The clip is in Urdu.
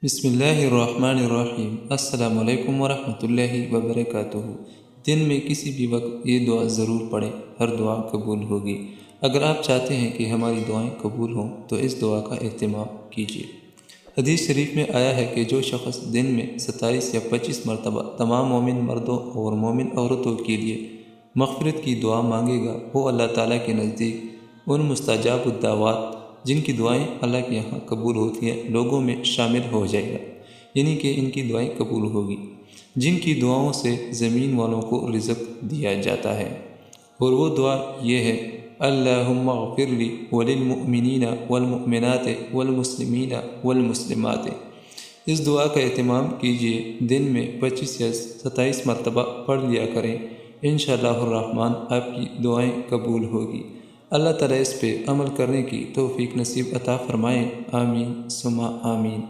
بسم اللہ الرحمن الرحیم۔ السلام علیکم ورحمۃ اللہ وبرکاتہ۔ دن میں کسی بھی وقت یہ دعا ضرور پڑھیں، ہر دعا قبول ہوگی۔ اگر آپ چاہتے ہیں کہ ہماری دعائیں قبول ہوں تو اس دعا کا اہتمام کیجیے۔ حدیث شریف میں آیا ہے کہ جو شخص دن میں 27 یا 25 مرتبہ تمام مومن مردوں اور مومن عورتوں کے لیے مغفرت کی دعا مانگے گا، وہ اللہ تعالیٰ کے نزدیک ان مستجاب الدعوات جن کی دعائیں اللہ کے یہاں قبول ہوتی ہیں لوگوں میں شامل ہو جائے گا، یعنی کہ ان کی دعائیں قبول ہوگی جن کی دعاؤں سے زمین والوں کو رزق دیا جاتا ہے۔ اور وہ دعا یہ ہے: اللہم اغفر لی وللمؤمنین والمؤمنات والمسلمین والمسلمات۔ اس دعا کا اہتمام کیجیے، دن میں 25 یا 27 مرتبہ پڑھ لیا کریں، انشاءاللہ الرحمن آپ کی دعائیں قبول ہوگی۔ اللہ تعالیٰ اس پہ عمل کرنے کی توفیق نصیب عطا فرمائیں، آمین ثم آمین۔